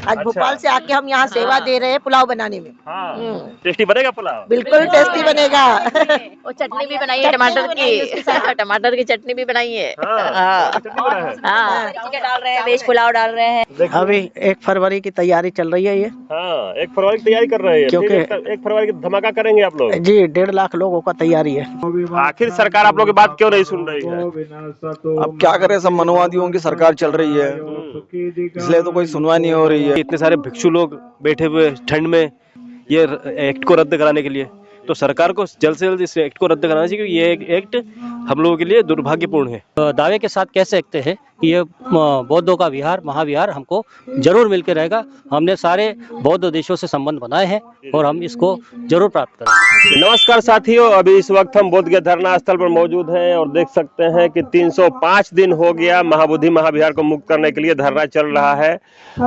आज भोपाल से आके हम यहाँ सेवा दे रहे हैं पुलाव बनाने में। टेस्टी बनेगा पुलाव? बिल्कुल टेस्टी बनेगा। और चटनी भी बनाई है टमाटर की, टमाटर की चटनी भी बनाई है। चिकन डाल रहे हैं, वेज पुलाव डाल रहे हैं। अभी 1 फरवरी की तैयारी चल रही है ये। 1 फरवरी की तैयारी कर रहे हैं क्योंकि 1 फरवरी की धमाका करेंगे आप लोग जी। 1.5 लाख लोगों का तैयारी है। आखिर सरकार आप लोगों की बात क्यों नहीं सुन रही है? अब क्या करें, सब मनवादियों की सरकार चल रही है, इसलिए तो कोई सुनवाई नहीं हो रही है। इतने सारे भिक्षु लोग बैठे हुए ठंड में ये एक्ट को रद्द कराने के लिए, तो सरकार को जल्द से जल्द इस एक्ट को रद्द कराना चाहिए, क्योंकि ये एक्ट हम लोगों के लिए दुर्भाग्यपूर्ण है। दावे के साथ कह सकते हैं कि ये बौद्धों का विहार महाविहार हमको जरूर मिलकर रहेगा। हमने सारे बौद्ध देशों से संबंध बनाए हैं और हम इसको जरूर प्राप्त करेंगे। नमस्कार साथियों, अभी इस वक्त हम बोध गया धरना स्थल पर मौजूद हैं और देख सकते हैं कि 305 दिन हो गया महाबोधि महाविहार को मुक्त करने के लिए धरना चल रहा है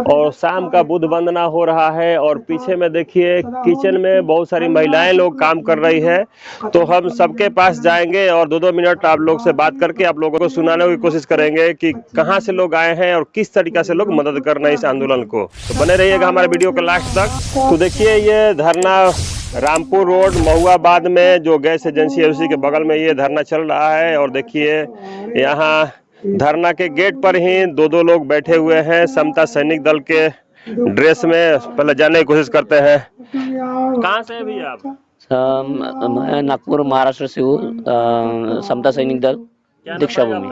और शाम का बुद्ध वंदना हो रहा है। और पीछे में देखिए किचन में बहुत सारी महिलाएं लोग काम कर रही है, तो हम सबके पास जाएंगे और 2-2 मिनट आप लोग से बात करके आप लोगों को सुनाने की कोशिश करेंगे कि कहां से लोग आए हैं और किस तरीका से लोग मदद कर रहे हैं इस आंदोलन को। तो बने रहिएगा हमारे वीडियो के लास्ट तक। तो देखिए ये धरना रामपुर रोड महुआबाद में जो गैस एजेंसी है उसी के बगल में ये धरना चल रहा है। और देखिए यहाँ धरना के गेट पर ही 2-2 लोग बैठे हुए हैं समता सैनिक दल के ड्रेस में। पहले जानने की कोशिश करते हैं, कहाँ से भी आप? मैं नागपुर महाराष्ट्र से हूँ, समता सैनिक दल दीक्षा भूमि।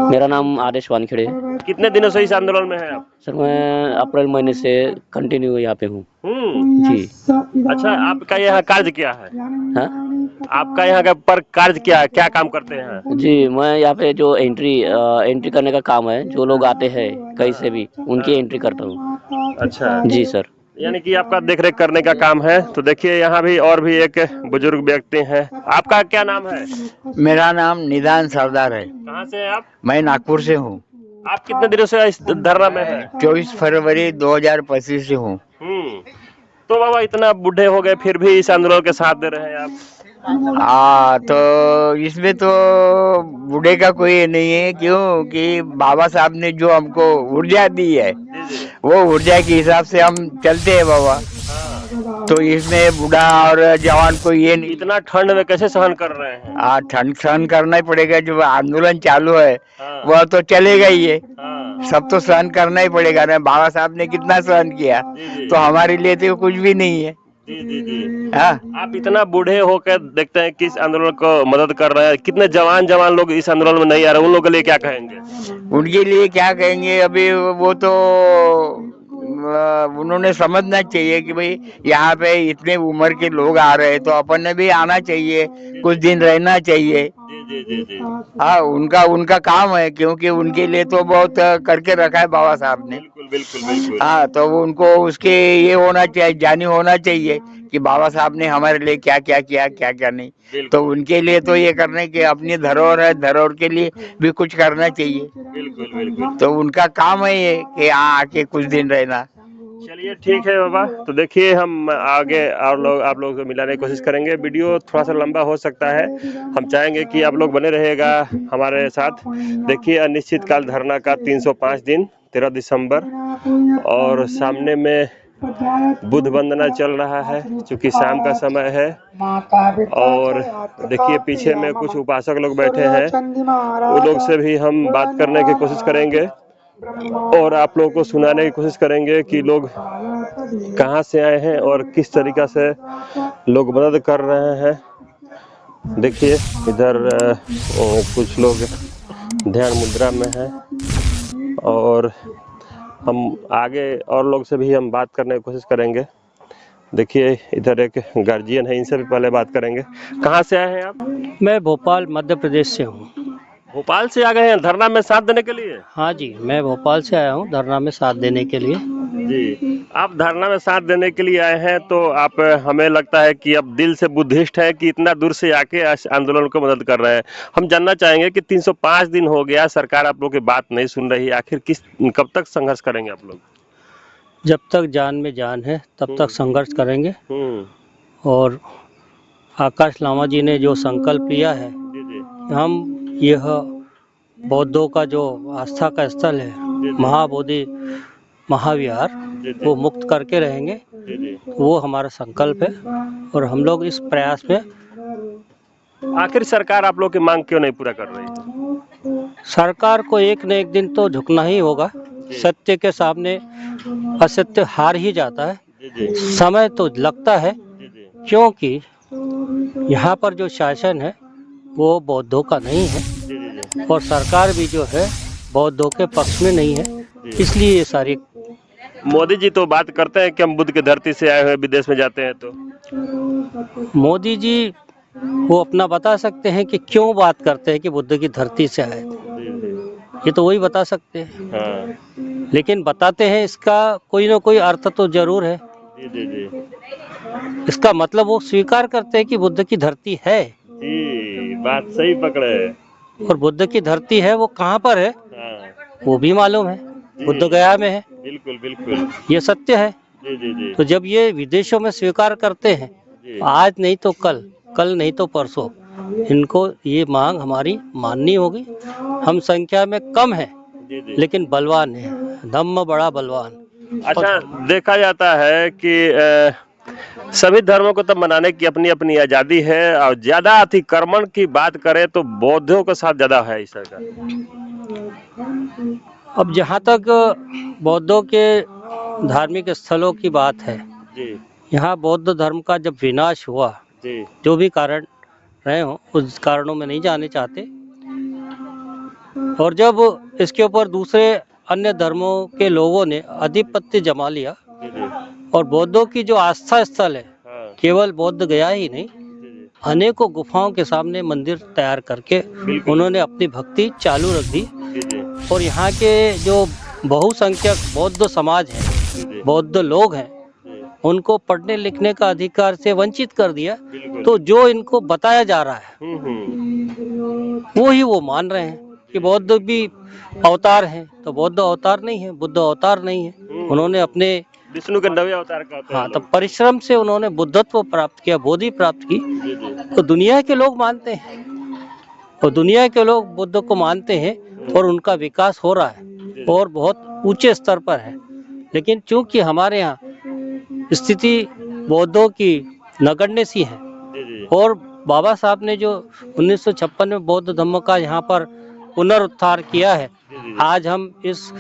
मेरा नाम आदेश वानखेड़े। कितने दिनों से इस आंदोलन में है आप? सर मैं अप्रैल महीने से कंटिन्यू यहाँ पे हूँ जी। अच्छा, आपका यहाँ कार्य क्या है? हाँ? आपका यहाँ का पर कार्य क्या है, क्या काम करते हैं? जी मैं यहाँ पे जो एंट्री करने का काम है, जो लोग आते हैं कहीं से भी उनकी एंट्री करता हूँ। अच्छा जी सर, यानी कि आपका देखरेख करने का काम है। तो देखिए यहाँ भी और भी एक बुजुर्ग व्यक्ति हैं। आपका क्या नाम है? मेरा नाम निदान सरदार है। कहाँ से हैं आप? मैं नागपुर से हूँ। आप कितने दिनों से इस धरना में हैं? 24 फरवरी 2025 से हूँ। तो बाबा इतना बूढ़े हो गए फिर भी इस आंदोलन के साथ दे रहे हैं आप? तो इसमें तो बूढ़े का कोई नहीं है, क्यों कि बाबा साहब ने जो हमको ऊर्जा दी है वो ऊर्जा के हिसाब से हम चलते हैं बाबा। तो इसमें बूढ़ा और जवान को ये नहीं। इतना ठंड में कैसे सहन कर रहे हैं? ठंड सहन करना ही पड़ेगा, जो आंदोलन चालू है वह तो चलेगा ही है। सब तो सहन करना ही पड़ेगा ना। बाबा साहब ने कितना सहन किया, तो हमारे लिए तो कुछ भी नहीं है। हाँ? आप इतना बूढ़े होकर देखते हैं कि इस आंदोलन को मदद कर रहे हैं, कितने जवान लोग इस आंदोलन में नहीं आ रहे, उन लोगों के लिए क्या कहेंगे? उनके लिए क्या कहेंगे, अभी वो तो उन्होंने समझना चाहिए कि भाई यहाँ पे इतने उम्र के लोग आ रहे हैं तो अपन ने भी आना चाहिए, कुछ दिन रहना चाहिए। हाँ, उनका काम है, क्योंकि उनके लिए तो बहुत करके रखा है बाबा साहब ने। बिल्कुल। हाँ, तो उनको उसके ये होना चाहिए, जानी होना चाहिए कि बाबा साहब ने हमारे लिए क्या क्या किया, क्या क्या नहीं। तो उनके लिए तो ये करने के अपनी धरोहर है, धरोहर के लिए भी कुछ करना चाहिए। बिल्कुल। तो उनका काम है ये कि आके कुछ दिन रहना। चलिए ठीक है बाबा। तो देखिए हम आगे आप लोग को मिलाने की कोशिश करेंगे। वीडियो थोड़ा सा लंबा हो सकता है, हम चाहेंगे कि आप लोग बने रहेगा हमारे साथ। देखिए अनिश्चितकाल धरना का 305 दिन 13 दिसंबर और सामने में बुद्ध वंदना चल रहा है क्योंकि शाम का समय है। और देखिए पीछे में कुछ उपासक लोग बैठे हैं, उन लोग से भी हम बात करने की कोशिश करेंगे और आप लोगों को सुनाने की कोशिश करेंगे कि लोग कहां से आए हैं और किस तरीका से लोग मदद कर रहे हैं। देखिए इधर कुछ लोग ध्यान मुद्रा में हैं और हम आगे और लोग से भी हम बात करने की कोशिश करेंगे। देखिए इधर एक गार्जियन है, इनसे भी पहले बात करेंगे। कहाँ से आए हैं आप? मैं भोपाल मध्य प्रदेश से हूँ। भोपाल से आ गए हैं धरना में साथ देने के लिए? हाँ जी, मैं भोपाल से आया हूँ धरना में साथ देने के लिए। जी, आप धरना में साथ देने के लिए आए हैं, तो आप हमें लगता है कि अब दिल से बुद्धिस्ट है कि इतना दूर से आके आंदोलन को मदद कर रहे हैं। हम जानना चाहेंगे कि 305 दिन हो गया, सरकार आप लोग की बात नहीं सुन रही, आखिर कब तक संघर्ष करेंगे आप लोग? जब तक जान में जान है तब तक संघर्ष करेंगे। और आकाश लामा जी ने जो संकल्प लिया है, हम यह बौद्धों का जो आस्था का स्थल है महाबोधि महाविहार, जी, जी। वो मुक्त करके रहेंगे। जी जी। वो हमारा संकल्प है और हम लोग इस प्रयास में आखिर सरकार आप लोग की मांग क्यों नहीं पूरा कर रही है? सरकार को एक न एक दिन तो झुकना ही होगा। सत्य के सामने असत्य हार ही जाता है। जी जी। समय तो लगता है, जी जी। क्योंकि यहाँ पर जो शासन है वो बौद्धों का नहीं है जी जी जी। और सरकार भी जो है बौद्धों के पक्ष में नहीं है, इसलिए ये सारी। मोदी जी तो बात करते हैं कि हम बुद्ध की धरती से आए हुए विदेश में जाते हैं तो। मोदी जी वो अपना बता सकते हैं कि क्यों बात करते हैं कि बुद्ध की धरती से आए, जी जी। ये तो वही बता सकते हैं। हाँ। लेकिन बताते हैं इसका कोई ना कोई अर्थ तो जरूर है। जी जी जी। इसका मतलब वो स्वीकार करते हैं कि बुद्ध की धरती है, जी बात सही पकड़े। और बुद्ध की धरती है वो कहाँ पर है हाँ। वो भी मालूम है, बुद्ध गया में है, बिल्कुल बिल्कुल। ये सत्य है। जी जी जी। तो जब ये विदेशों में स्वीकार करते हैं, जी आज नहीं तो कल, कल नहीं तो परसों, इनको ये मांग हमारी माननी होगी। हम संख्या में कम है जी जी। लेकिन बलवान है, धम्म बड़ा बलवान। अच्छा, देखा जाता है कि सभी धर्मों को तो मनाने की अपनी अपनी आजादी है और ज्यादा अतिक्रमण की बात करें तो बौद्धों के साथ ज्यादा है इस सरकार। अब जहाँ तक बौद्धों के धार्मिक स्थलों की बात है, जी यहाँ बौद्ध धर्म का जब विनाश हुआ, जी। जो भी कारण रहे हों उस कारणों में नहीं जाने चाहते, और जब इसके ऊपर दूसरे अन्य धर्मों के लोगों ने आधिपत्य जमा लिया जी जी। और बौद्धों की जो आस्था स्थल है, हाँ। केवल बौद्ध गया ही नहीं, जी जी। अनेकों गुफाओं के सामने मंदिर तैयार करके उन्होंने अपनी भक्ति चालू रख दी। जी जी। और यहाँ के जो बहुसंख्यक बौद्ध समाज है, जी जी। बौद्ध लोग हैं, जी। उनको पढ़ने लिखने का अधिकार से वंचित कर दिया। बिल्कुल। तो जो इनको बताया जा रहा है हम्म। वो ही वो मान रहे हैं कि बौद्ध भी अवतार हैं, तो बौद्ध अवतार नहीं है, बुद्ध अवतार नहीं है। उन्होंने अपने विष्णु के नवे अवतार का होता है हाँ तो परिश्रम से उन्होंने बुद्धत्व प्राप्त किया, बोधि प्राप्त की। जी जी। तो दुनिया के लोग मानते हैं और दुनिया के लोग बुद्ध को मानते हैं और उनका विकास हो रहा है और बहुत ऊंचे स्तर पर है। लेकिन चूंकि हमारे यहाँ स्थिति बौद्धों की नगण्य सी है जी जी। और बाबा साहब ने जो 1956 में बौद्ध धर्म का यहाँ पर पुनरुद्धार किया है, आज हम इस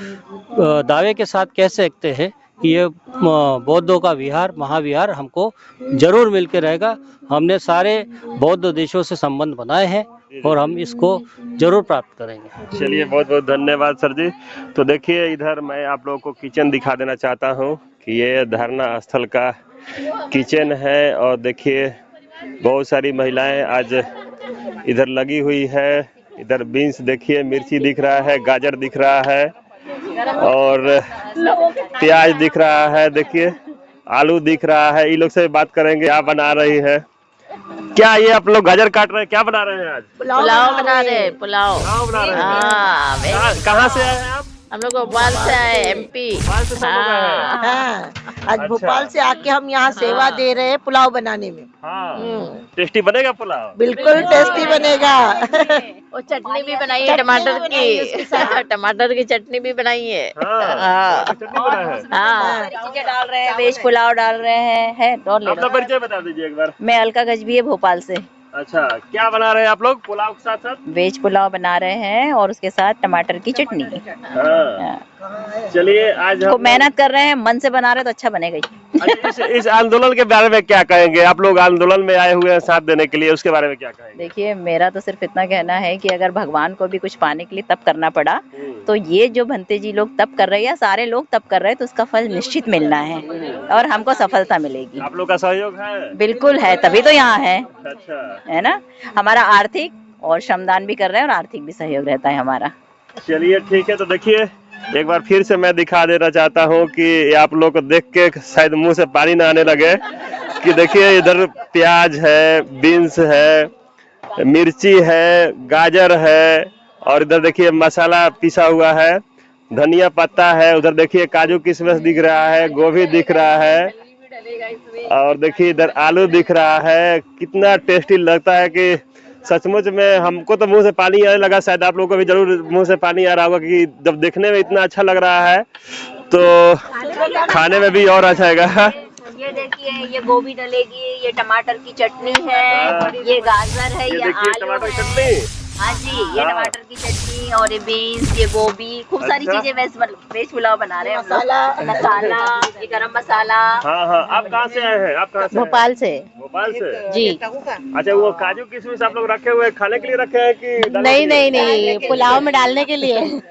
दावे के साथ कह सकते हैं कि ये बौद्धों का विहार, महाविहार हमको जरूर मिलके रहेगा। हमने सारे बौद्ध देशों से संबंध बनाए हैं और हम इसको जरूर प्राप्त करेंगे। चलिए, बहुत बहुत धन्यवाद सर जी। तो देखिए, इधर मैं आप लोगों को किचन दिखा देना चाहता हूँ कि ये धरना स्थल का किचन है और देखिए बहुत सारी महिलाएं आज इधर लगी हुई है। इधर बीन्स देखिए, मिर्ची दिख रहा है, गाजर दिख रहा है और प्याज दिख रहा है, देखिए आलू दिख रहा है। ये लोग से बात करेंगे, क्या बना रही है। क्या ये आप लोग गाजर काट रहे हैं, क्या बना रहे हैं आज? पुलाव बना रहे हैं, पुलाव। पुलाव बना रहे हैं। हाँ, कहाँ से आए हैं आप? हम लोग भोपाल से आए, एमपी। भोपाल से सब लोग आए हैं। हाँ, आज अच्छा। भोपाल से आके हम यहाँ सेवा दे रहे हैं पुलाव बनाने में। हाँ, टेस्टी बनेगा पुलाव? बिल्कुल टेस्टी बनेगा। और चटनी भी बनाई है टमाटर की, टमाटर की चटनी भी बनाई है। हाँ, चटनी बना है। हाँ, चीजें डाल रहे हैं, वेज पुलाव डाल रहे हैं, है और ले अपना लो। परिचय बता दीजिए एक बार। मैं अलका गजबी है, भोपाल से। अच्छा, क्या बना रहे हैं आप लोग पुलाव के साथ साथ? वेज पुलाव बना रहे हैं और उसके साथ टमाटर की चटनी। हाँ। चलिए, आज खूब हम मेहनत कर रहे हैं, मन से बना रहे हैं तो अच्छा बनेगा ही। अच्छा, इस आंदोलन के बारे में क्या कहेंगे? आप लोग आंदोलन में आए हुए हैं साथ देने के लिए, उसके बारे में क्या कहेंगे? देखिए, मेरा तो सिर्फ इतना कहना है कि अगर भगवान को भी कुछ पाने के लिए तप करना पड़ा, तो ये जो भंते जी लोग तप कर रहे हैं या सारे लोग तप कर रहे हैं, तो उसका फल निश्चित मिलना है और हमको सफलता मिलेगी। आप लोग का सहयोग है? बिल्कुल है, तभी तो यहाँ है, अच्छा, है ना। हमारा आर्थिक और श्रमदान भी कर रहे हैं और आर्थिक भी सहयोग रहता है हमारा। चलिए ठीक है। तो देखिए, एक बार फिर से मैं दिखा देना चाहता हूँ कि आप लोग को देख के शायद मुंह से पानी ना आने लगे कि देखिए इधर प्याज है, बीन्स है, मिर्ची है, गाजर है और इधर देखिए मसाला पिसा हुआ है, धनिया पत्ता है, उधर देखिए काजू किशमिश दिख रहा है, गोभी दिख रहा है और देखिए इधर आलू दिख रहा है। कितना टेस्टी लगता है कि सचमुच में हमको तो मुंह से पानी आने लगा, शायद आप लोगों को भी जरूर मुंह से पानी आ रहा होगा कि जब देखने में इतना अच्छा लग रहा है तो खाने में भी और अच्छा आएगा। ये देखिए, ये गोभी डलेगी, ये टमाटर की चटनी है, ये गाजर है, ये ये देखिए आलू टमाटर है। की चटनी। हाँ जी, ये हाँ। टमाटर की चटनी और ये बीन्स, ये गोभी, खूब सारी अच्छा। चीजें वेज पुलाव बना रहे हैं हम लोग। मसाला, ये गरम मसाला। हाँ हाँ, आप कहाँ से आए हैं? आप कहाँ से? भोपाल से। भोपाल से जी। अच्छा, वो काजू किशमिश आप लोग रखे हुए हैं खाने के लिए रखे हैं कि डालने नहीं के लिए? नहीं नहीं, पुलाव में डालने के लिए।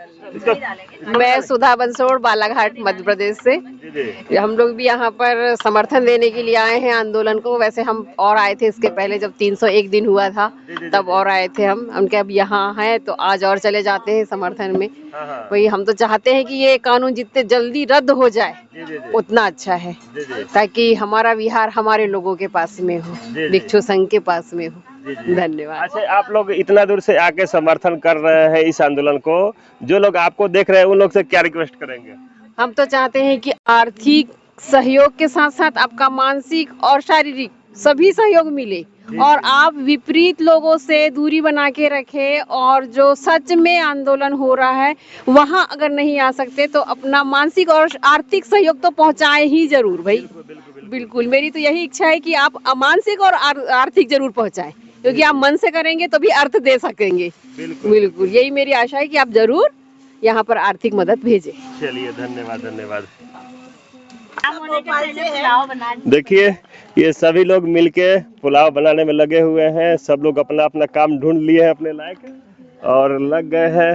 मैं सुधा बंसोड़, बालाघाट, मध्य प्रदेश से। जी जी। हम लोग भी यहाँ पर समर्थन देने के लिए आए हैं आंदोलन को। वैसे हम और आए थे इसके पहले, जब 301 दिन हुआ था तब और आए थे हम। उनके अब यहाँ हैं तो आज और चले जाते हैं समर्थन में। हाँ हाँ। वही हम तो चाहते हैं कि ये कानून जितने जल्दी रद्द हो जाए जी जी जी। उतना अच्छा है, जी जी। ताकि हमारा बिहार हमारे लोगों के पास में हो, जी। भिक्षु संघ के पास में हो। जी जी। धन्यवाद। अच्छा, आप लोग इतना दूर से आके समर्थन कर रहे हैं इस आंदोलन को, जो लोग आपको देख रहे हैं उन लोग से क्या रिक्वेस्ट करेंगे? हम तो चाहते हैं कि आर्थिक सहयोग के साथ साथ आपका मानसिक और शारीरिक सभी सहयोग मिले और आप विपरीत लोगों से दूरी बना के रखें, और जो सच में आंदोलन हो रहा है वहाँ अगर नहीं आ सकते तो अपना मानसिक और आर्थिक सहयोग तो पहुँचाएं ही जरूर भाई। बिल्कुल, मेरी तो यही इच्छा है कि आप मानसिक और आर्थिक जरूर पहुँचाएं, क्योंकि आप मन से करेंगे तो भी अर्थ दे सकेंगे। बिल्कुल, यही मेरी आशा है कि आप जरूर यहाँ पर आर्थिक मदद भेजें। चलिए, धन्यवाद धन्यवाद। पुलाव बना। देखिए, ये सभी लोग मिलके पुलाव बनाने में लगे हुए हैं। सब लोग अपना अपना काम ढूंढ लिए हैं अपने लायक और लग गए हैं।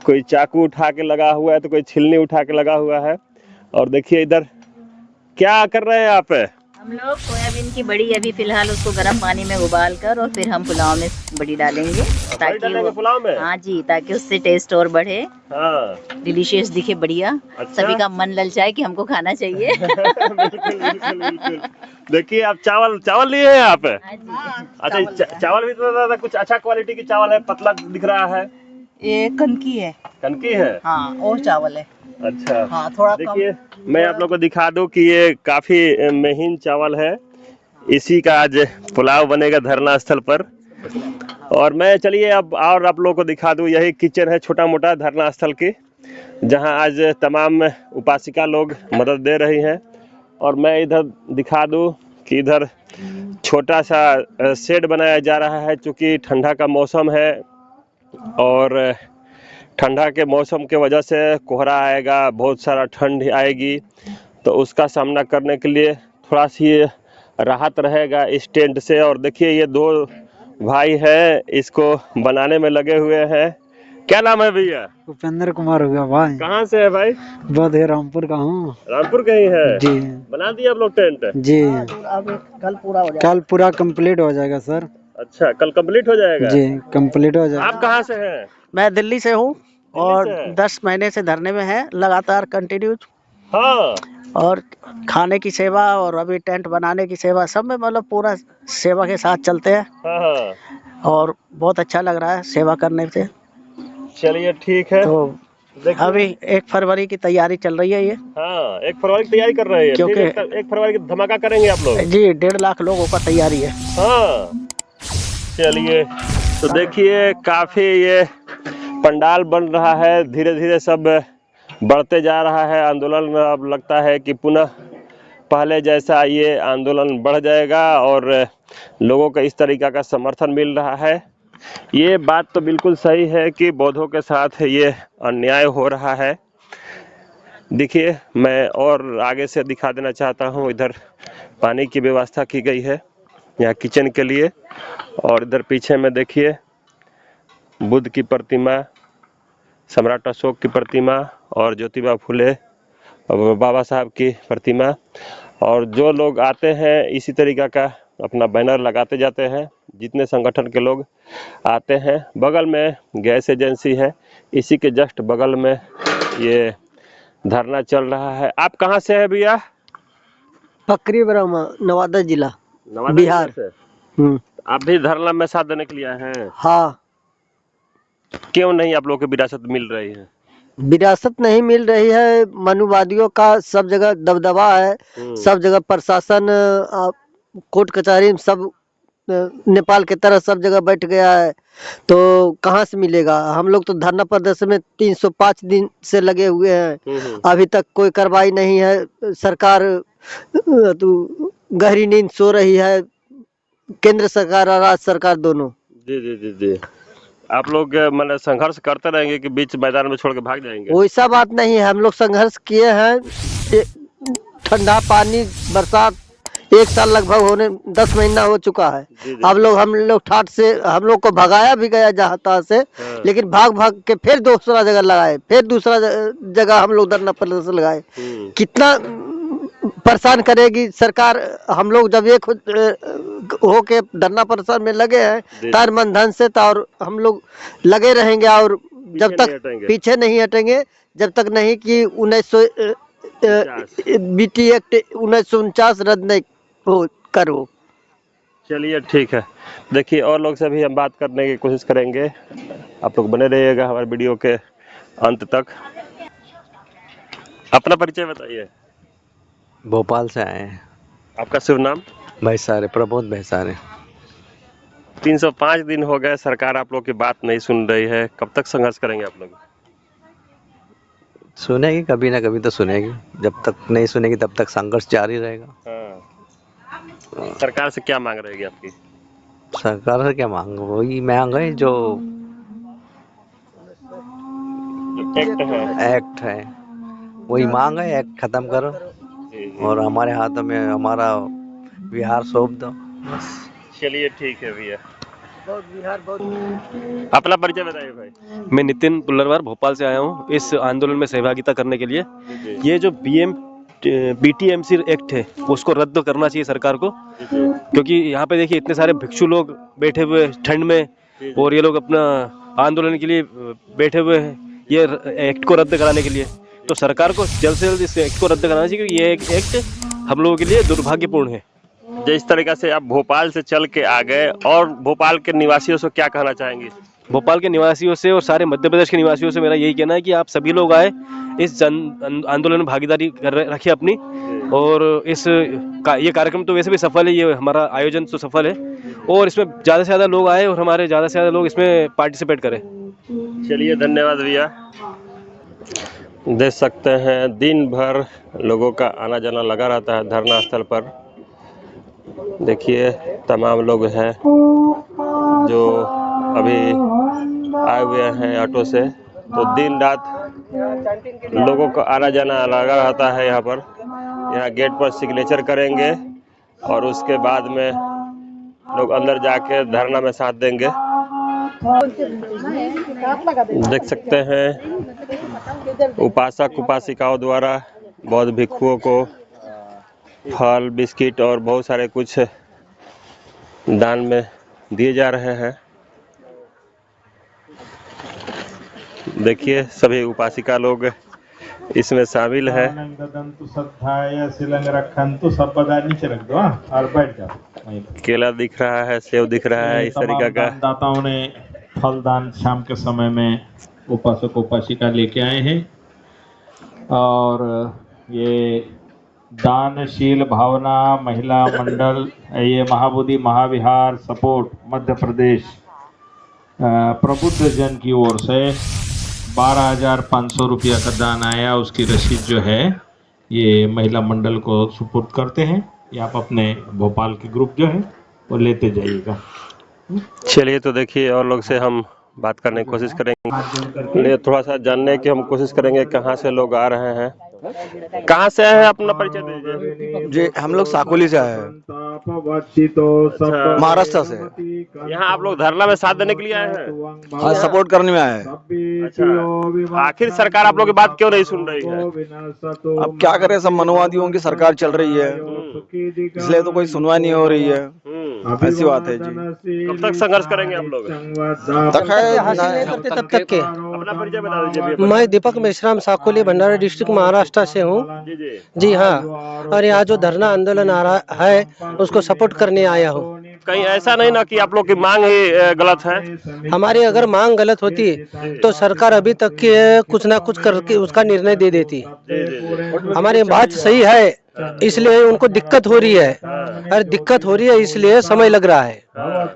कोई चाकू उठा के लगा हुआ है तो कोई छिलनी उठा के लगा हुआ है। और देखिए इधर क्या कर रहे हैं आप? हम लोग सोयाबीन की बड़ी अभी फिलहाल उसको गर्म पानी में उबाल कर और फिर हम पुलाव में बड़ी डालेंगे, ताकि डालेंगे पुलाव में? हाँ जी, ताकि उससे टेस्ट और बढ़े, हाँ। डिलीशियस दिखे, बढ़िया। अच्छा। सभी का मन ललचाए कि हमको खाना चाहिए। बिल्कुल बिल्कुल बिल्कुल। देखिए, आप चावल लिए हैं आप? हाँ जी। अच्छा, चावल भी तो दादा कुछ अच्छा क्वालिटी की चावल है, पतला दिख रहा है। ये कनकी है। कनकी है? हाँ, और चावल है। अच्छा। हाँ, थोड़ा कम। देखिए, मैं आप लोगों को दिखा दूं कि ये काफी महीन चावल है। इसी का आज पुलाव बनेगा धरना स्थल पर। और मैं चलिए अब और आप लोगों को दिखा दूं, यही किचन है छोटा मोटा धरना स्थल की, जहां आज तमाम उपासिका लोग मदद दे रही हैं। और मैं इधर दिखा दूं कि इधर छोटा सा शेड बनाया जा रहा है, चूँकि ठंडा का मौसम है और ठंडा के मौसम के वजह से कोहरा आएगा, बहुत सारा ठंड आएगी, तो उसका सामना करने के लिए थोड़ा सी राहत रहेगा इस टेंट से। और देखिए, ये दो भाई हैं, इसको बनाने में लगे हुए हैं। क्या नाम है भैया? उपेंद्र कुमार हुआ भाई। कहाँ से है भाई? बधे रामपुर का हूँ। रामपुर कहीं है? जी। बना दिया आप लोग टेंट? जी, कल पूरा हो जाएगा। कल पूरा कंप्लीट हो जाएगा सर। अच्छा, कल कंप्लीट हो जाएगा? जी, कंप्लीट हो जाएगा। आप कहाँ से हैं? मैं दिल्ली से हूँ और दिल्ली से है? 10 महीने से धरने में है लगातार कंटिन्यू, हाँ। और खाने की सेवा और अभी टेंट बनाने की सेवा, सब में मतलब पूरा सेवा के साथ चलते हैं हाँ हाँ। और बहुत अच्छा लग रहा है सेवा करने से। चलिए, ठीक है। तो देखिए, अभी 1 फरवरी की तैयारी चल रही है ये, हाँ 1 फरवरी की तैयारी कर रहे हैं, क्योंकि- फिर 1 फरवरी की धमाका करेंगे आप लोग? जी 1.5 लाख लोगों का तैयारी है। हाँ। चलिए, तो देखिए काफी ये पंडाल बन रहा है, धीरे धीरे सब बढ़ते जा रहा है आंदोलन। अब लगता है कि पुनः पहले जैसा ये आंदोलन बढ़ जाएगा और लोगों को इस तरीका का समर्थन मिल रहा है। ये बात तो बिल्कुल सही है कि बौद्धों के साथ ये अन्याय हो रहा है। देखिए, मैं और आगे से दिखा देना चाहता हूँ, इधर पानी की व्यवस्था की गई है यहाँ किचन के लिए। और इधर पीछे में देखिए बुद्ध की प्रतिमा, सम्राट अशोक की प्रतिमा और ज्योतिबा फुले और बाबा साहब की प्रतिमा। और जो लोग आते हैं इसी तरीका का अपना बैनर लगाते जाते हैं, जितने संगठन के लोग आते हैं। बगल में गैस एजेंसी है, इसी के जस्ट बगल में ये धरना चल रहा है। आप कहाँ से है भैया? पकरी ब्रह्मा, नवादा जिला, नवादा बिहार से। आप भी धरना में साथ देने के लिए आए हैं? हाँ, क्यों नहीं आप लोगों को विरासत मिल रही है? विरासत नहीं मिल रही है। मनुवादियों का सब जगह दबदबा है, सब जगह प्रशासन, कोर्ट कचहरी सब नेपाल की तरह सब जगह बैठ गया है, तो कहाँ से मिलेगा। हम लोग तो धरना प्रदर्शन में 305 दिन से लगे हुए हैं, अभी तक कोई कार्रवाई नहीं है। सरकार तो गहरी नींद सो रही है, केंद्र सरकार और राज्य सरकार दोनों। जी जी जी जी। आप लोग मतलब संघर्ष करते रहेंगे कि बीच मैदान में छोड़ के भाग जाएंगे? वैसा बात नहीं है, हम लोग संघर्ष किए हैं। ठंडा पानी बरसात 1 साल लगभग होने 10 महीना हो चुका है। हम लोग ठाट से हम लोग को भगाया भी गया जहाँ तहाँ से, लेकिन भाग भाग के फिर दूसरा जगह लगाए, फिर दूसरा जगह हम लोग धरना प्रदर्शन लगाए। कितना परेशान करेगी सरकार। हम लोग जब एक होके धरना प्रदर्शन में लगे हैं तन मन धन से, तो और हम लोग लगे रहेंगे और जब तक पीछे नहीं हटेंगे, जब तक नहीं कि 1900 बीटी एक्ट 1949 रद्द नहीं करो। चलिए ठीक है, देखिए और लोग से भी हम बात करने की कोशिश करेंगे। आप लोग बने रहिएगा हमारे वीडियो के अंत तक। अपना परिचय बताइए। भोपाल से आए हैं। आपका शुभ नाम? भैसारे, प्रबोध भैसारे। 305 दिन हो गए, सरकार आप लोग की बात नहीं सुन रही है, कब तक संघर्ष करेंगे आप लोग? सुनेगी, कभी ना कभी तो सुनेगी। जब तक नहीं सुनेगी तब तक संघर्ष जारी रहेगा। सरकार से क्या मांग रहेगी आपकी? सरकार से क्या मांग, वही मांग है जो एक्ट है, वही मांग है। एक्ट खत्म करो और हमारे हाथों में हमारा बिहार सौंप दो। चलिए ठीक है भैया। अपना परिचय बताइए भाई। मैं नितिन पुल्लरवार भोपाल से आया हूँ इस आंदोलन में सहभागिता करने के लिए। ये जो बीटीएमसी एक्ट है उसको रद्द करना चाहिए सरकार को, क्योंकि यहाँ पे देखिए इतने सारे भिक्षु लोग बैठे हुए ठंड में और ये लोग अपना आंदोलन के लिए बैठे हुए हैं ये एक्ट को रद्द कराने के लिए। तो सरकार को जल्द से जल्द इस एक्ट को रद्द कराना चाहिए, क्योंकि ये एक्ट हम लोगों के लिए दुर्भाग्यपूर्ण है। जिस तरीके से आप भोपाल से चल के आ गए, और भोपाल के निवासियों से क्या कहना चाहेंगे? भोपाल के निवासियों से और सारे मध्य प्रदेश के निवासियों से मेरा यही कहना है कि आप सभी लोग आए, इस जन आंदोलन में भागीदारी रखिए अपनी। और ये कार्यक्रम तो वैसे भी सफल है, ये हमारा आयोजन तो सफल है, और इसमें ज़्यादा से ज़्यादा लोग आए और हमारे ज़्यादा से ज़्यादा लोग इसमें पार्टिसिपेट करें। चलिए धन्यवाद भैया। देख सकते हैं दिन भर लोगों का आना जाना लगा रहता है धरना स्थल पर। देखिए तमाम लोग हैं जो अभी आए हुए हैं ऑटो से, तो दिन रात लोगों का आना जाना लगा रहता है यहाँ पर। यहाँ गेट पर सिग्नेचर करेंगे और उसके बाद में लोग अंदर जाके धरना में साथ देंगे। देख सकते हैं उपासक उपासिकाओं द्वारा बौद्ध भिक्षुओं को फल, बिस्किट और बहुत सारे कुछ दान में दिए जा रहे हैं। देखिए सभी उपासिका लोग इसमें शामिल है। केला दिख रहा है, सेव दिख रहा है, इस तरीके का। दाताओं ने फल दान शाम के समय में उपासक उपासिका लेके आए हैं, और ये दानशील भावना महिला मंडल, ये महाबोधि महाविहार सपोर्ट मध्य प्रदेश प्रबुद्ध जन की ओर से 12,500 रुपया का दान आया। उसकी रसीद जो है ये महिला मंडल को सुपुर्द करते हैं। ये आप अपने भोपाल के ग्रुप जो है वो लेते जाइएगा। चलिए तो देखिए और लोग से हम बात करने की कोशिश करेंगे, थोड़ा सा जानने की हम कोशिश करेंगे कहाँ से लोग आ रहे हैं। कहाँ से आए हैं, अपना परिचय दीजिए। जी हम लोग साकोली से आए हैं, महाराष्ट्र से। यहाँ आप लोग धरना में साथ देने के लिए आए हैं? हाँ, सपोर्ट करने में आए हैं। अच्छा, आखिर सरकार आप लोग की बात क्यों नहीं सुन रही है? अब क्या करें, सब मनोवादियों की सरकार चल रही है, इसलिए तो कोई सुनवाई नहीं हो रही है। ऐसी बात है जी। कब तक संघर्ष करेंगे आप लोग? तक है तब तक के। अपना परिचय बता दीजिए। मैं दीपक मेश्राम साकोली भंडारा डिस्ट्रिक्ट महाराष्ट्र से हूँ। जी हाँ, और यहाँ जो धरना आंदोलन आ रहा है उसको सपोर्ट करने आया हूँ। कहीं ऐसा नहीं ना कि आप लोग की मांग ही गलत है? हमारी अगर मांग गलत होती तो सरकार अभी तक के कुछ ना कुछ करके उसका निर्णय दे देती। हमारी बात सही है, इसलिए उनको दिक्कत हो रही है, और दिक्कत हो रही है, इसलिए समय लग रहा है,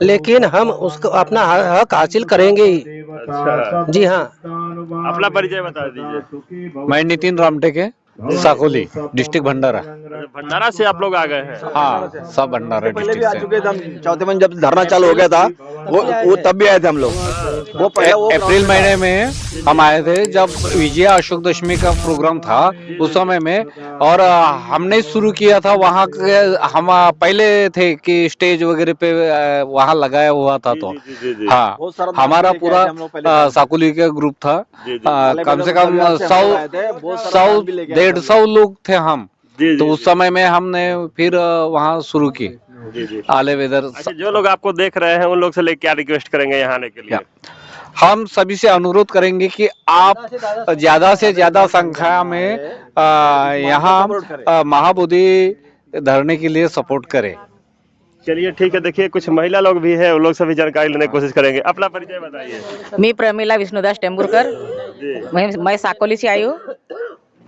लेकिन हम उसको अपना हक हासिल करेंगे ही। अच्छा, जी हाँ। अपना परिचय बता दीजिए। मैं नितिन रामटेके, साकोली, डिस्ट्रिक्ट भंडारा। भंडारा से आप लोग आ गए हैं? हाँ, सब भंडारा पहले भी आ डिस्ट्रिक्ट चुके थे हम, चौथे महीने जब धरना चालू हो गया था वो तब भी आए थे हम लोग। वो पहले वो अप्रैल महीने में हम आए थे जब विजया अशोक दशमी का प्रोग्राम था उस समय में, और हमने शुरू किया था वहाँ के। हम पहले थे कि स्टेज वगैरह पे वहाँ लगाया हुआ था, तो हाँ हमारा पूरा साकुली का ग्रुप था। कम से कम 100-150 लोग थे हम। तो उस समय में हमने फिर वहाँ शुरू की आले वेदर। अच्छा, जो लोग आपको देख रहे हैं उन लोग से ले क्या रिक्वेस्ट करेंगे यहाँ आने के लिए? हम सभी से अनुरोध करेंगे कि आप ज्यादा से ज्यादा संख्या में यहाँ महाबोधि धरने के लिए सपोर्ट करें। चलिए ठीक है। देखिए कुछ महिला लोग भी हैं, उन लोग से भी जानकारी लेने की कोशिश करेंगे। अपना परिचय बताइए। मी प्रमिला विष्णुदास टेम्बुरकर, मैं साकोली से आई हूँ,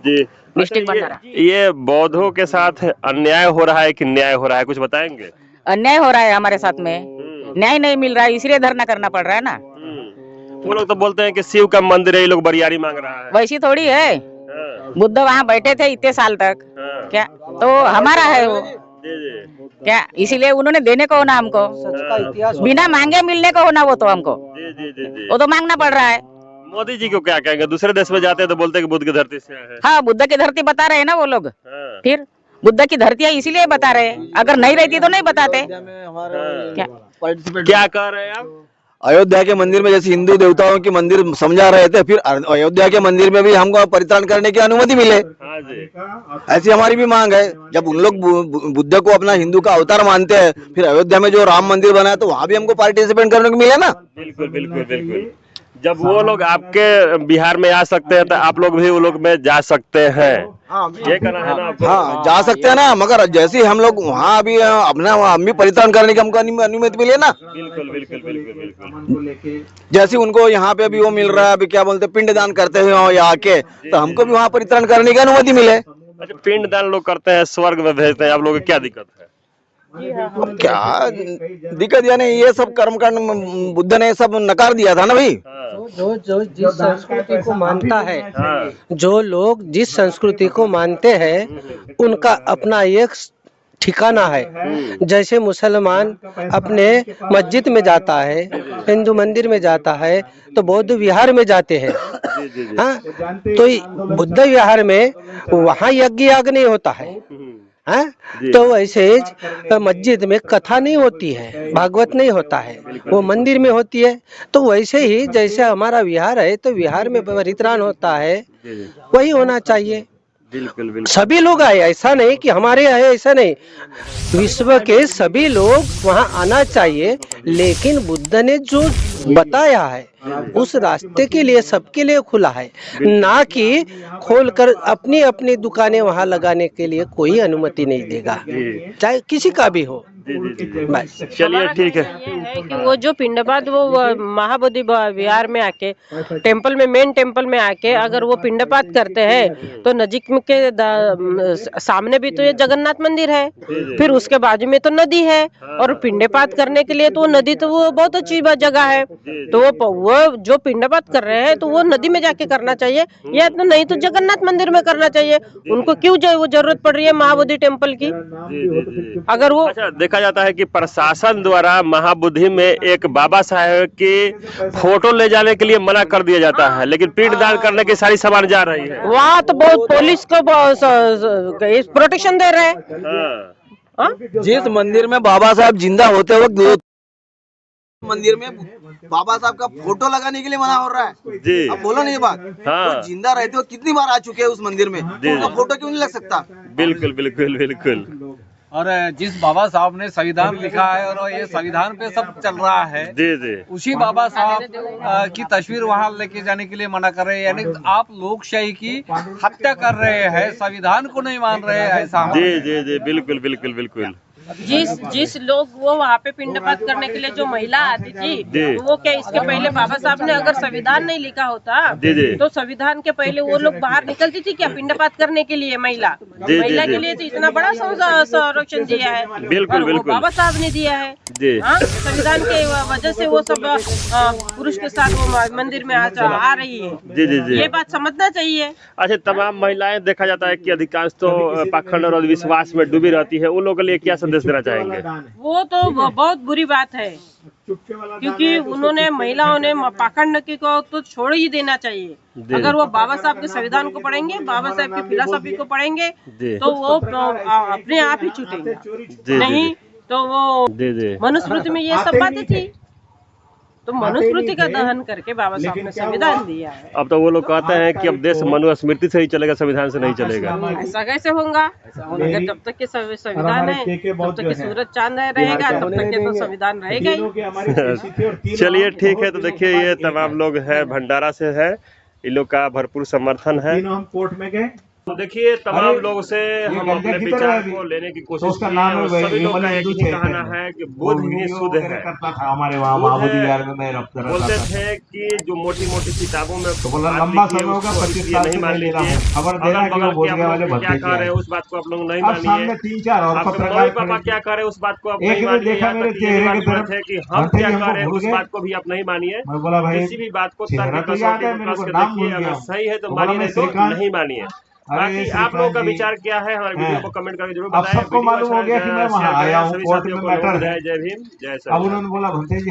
जी। डिस्ट्रिक्ट अच्छा, भंडारा। ये बौद्धों के साथ अन्याय हो रहा है कि न्याय हो रहा है, कुछ बताएंगे? अन्याय हो रहा है हमारे साथ में, न्याय नहीं मिल रहा है, इसलिए धरना करना पड़ रहा है ना। वो लोग तो बोलते हैं कि शिव का मंदिर है, ये लोग बरियारी मांग रहा है। वैसी थोड़ी है, बुद्ध वहाँ बैठे थे इतने साल तक, क्या तो हमारा है वो क्या, इसीलिए उन्होंने देने को होना हमको, बिना मांगे मिलने को होना वो तो हमको, वो तो मांगना पड़ रहा है। मोदी जी को क्या कहेंगे? दूसरे देश में जाते हैं तो बोलते हैं कि बुद्ध की धरती से आए हैं। हाँ, बुद्ध की धरती बता रहे हैं ना वो लोग, फिर बुद्ध की धरती है इसीलिए बता रहे हैं, अगर नहीं रहती तो नहीं बताते। क्या कह रहे हैं आप? अयोध्या के मंदिर में जैसे हिंदू देवताओं की मंदिर समझा रहे थे, फिर अयोध्या के मंदिर में भी हमको परित्राण करने की अनुमति मिले, ऐसी हमारी भी मांग है। जब उन लोग बुद्ध को अपना हिंदू का अवतार मानते हैं, फिर अयोध्या में जो राम मंदिर बना है तो वहाँ भी हमको पार्टिसिपेट करने को मिले ना। बिल्कुल बिल्कुल बिल्कुल। जब वो लोग आपके बिहार में आ सकते हैं तो आप लोग भी वो लोग में जा सकते हैं, ये कहना है ना आपको? हाँ, जा सकते हैं ना, मगर जैसे हम लोग वहाँ अभी अपना हम भी परित्राण करने की हमको अनुमति मिले ना। बिल्कुल बिल्कुल बिल्कुल बिल्कुल। जैसे उनको यहाँ पे भी वो मिल रहा है, अभी क्या बोलते हैं पिंडदान करते हैं यहाँ आके, तो हमको भी वहाँ परित्राण करने की अनुमति मिले। अच्छा, पिंडदान लोग करते हैं, स्वर्ग में भेजते हैं, आप लोगों को क्या दिक्कत है? क्या दिक्कत, यानी ये सब कर्मकांड बुद्ध ने सब नकार दिया था ना भाई। जो जिस संस्कृति को मानता है, जो लोग जिस संस्कृति को मानते हैं उनका अपना एक ठिकाना है। जैसे मुसलमान अपने मस्जिद में जाता है, हिंदू मंदिर में जाता है, तो बौद्ध विहार में जाते हैं। हाँ, तो बुद्ध विहार में वहाँ यज्ञ याग नहीं होता है, हाँ? तो वैसे मस्जिद में कथा नहीं होती है, भागवत नहीं होता है, वो मंदिर में होती है। तो वैसे ही जैसे हमारा विहार है तो विहार में परित्राण होता है, वही होना चाहिए। बिल्कुल बिल्कुल। सभी लोग आए, ऐसा नहीं कि हमारे आए, ऐसा नहीं, विश्व के सभी लोग वहाँ आना चाहिए। लेकिन बुद्ध ने जो बताया है उस रास्ते के लिए सबके लिए खुला है, ना कि खोलकर अपनी अपनी दुकानें वहाँ लगाने के लिए कोई अनुमति नहीं देगा, चाहे किसी का भी हो। बस चलिए ठीक है। कि वो जो पिंडपात वो महाबोधि विहार में आके टेम्पल में, मेन टेम्पल में आके अगर वो पिंडपात करते हैं तो नजीक के सामने भी तो ये जगन्नाथ मंदिर है, फिर उसके बाजू में तो नदी है, और पिंडपात करने के लिए तो वो नदी तो वो बहुत अच्छी जगह है। तो वो जो पिंडपात कर रहे हैं तो वो नदी में जाके करना चाहिए, या तो नहीं तो जगन्नाथ मंदिर में करना चाहिए। उनको क्यों वो जरूरत पड़ रही है महाबोधि टेम्पल की? अगर वो देखा जाता है कि प्रशासन द्वारा महाबोधि में एक बाबा साहेब की फोटो ले जाने के लिए मना कर दिया जाता है, लेकिन पिंडदान करने की सारी सामान जा रही है। वहाँ तो बहुत पुलिस को प्रोटेक्शन दे रहे हैं। जिस मंदिर में बाबा साहब जिंदा होते वक्त मंदिर में बाबा साहब का फोटो लगाने के लिए मना हो रहा है जी। अब बोलो नहीं बात। हाँ। वो जिंदा रहते हो कितनी बार आ चुके हैं उस मंदिर में, उनका फोटो क्यों नहीं लग सकता? बिल्कुल बिल्कुल बिल्कुल। और जिस बाबा साहब ने संविधान लिखा है और ये संविधान पे सब चल रहा है, जी जी, उसी बाबा साहब की तस्वीर वहाँ लेके जाने के लिए मना कर रहे हैं। यानी आप लोकशाही की हत्या कर रहे हैं, संविधान को नहीं मान रहे हैं, ऐसा। जी जी जी, बिल्कुल बिल्कुल बिल्कुल। जिस लोग वो वहाँ पे पिंडपात करने के लिए जो महिला आती थी, तो वो क्या इसके पहले बाबा साहब ने अगर संविधान नहीं लिखा होता तो संविधान के पहले वो लोग बाहर निकलती थी क्या पिंडपात करने के लिए? महिला के लिए तो इतना बड़ा संरक्षण दिया है, बिल्कुल वो बाबा साहब ने दिया है। संविधान के वजह से वो सब पुरुष के साथ वो मंदिर में आ रही है। ये बात समझना चाहिए। अच्छा, तमाम महिलाएं देखा जाता है कि अधिकांश तो पाखंड और विश्वास में डूबी रहती है, उन लोगों के लिए क्या संदेश देना चाहेंगे? वो तो बहुत बुरी बात है, क्योंकि उन्होंने महिलाओं ने पाखंड को तो छोड़ ही देना चाहिए। अगर वो बाबा साहब के संविधान को पढ़ेंगे, बाबा साहब की फिलॉसफी को पढ़ेंगे तो वो अपने आप ही छूटेंगे, नहीं तो वो मनुस्मृति में ये सब बातें थी, तो मनुस्मृति का दहन करके बाबा साहब ने संविधान दिया है। अब तो वो लोग कहते हैं कि अब देश मनुस्मृति से ही चलेगा, संविधान से नहीं चलेगा। ऐसा कैसे होगा? अगर जब तक के संविधान है तब तक के सूरज चांद रहेगा, तब तक के तो संविधान रहेगा ही। चलिए ठीक है, तो देखिए ये तमाम लोग है भंडारा से है, इन लोग का भरपूर समर्थन है। कोर्ट में गए तो देखिए तमाम लोगों से हम अपने विचार को लेने की कोशिश की और सभी लोग का एक ही कहना है कि बुद्ध ही शुद्ध है। हमारे वहाँ महाबोधि विहार में मैं बोलते थे कि जो मोटी मोटी किताबों में लंबा समय होगा 25 साल नहीं मान लीजिए, खबर दे रहा है कि वो बोधगया वाले क्या कह रहे हैं उस बात को आप लोग नहीं मानिए, 3-4 और आपके मम्मी पापा क्या कह रहे हैं उस बात को आप नहीं मानिए, कि हम क्या कह रहे हैं उस बात को भी आप नहीं मानिए। किसी भी बात को देखिए, अगर सही है तो मानिए, नहीं तो नहीं मानिए। बाकी आप लोगों का विचार क्या है हमारे वीडियो को कमेंट करके जरूर बताएं। सबको मालूम हो गया कि मैं वहाँ आया हूँ कोर्ट में बैठा है। जय भीम, जय श्री अब उन्होंने बोला भंते जी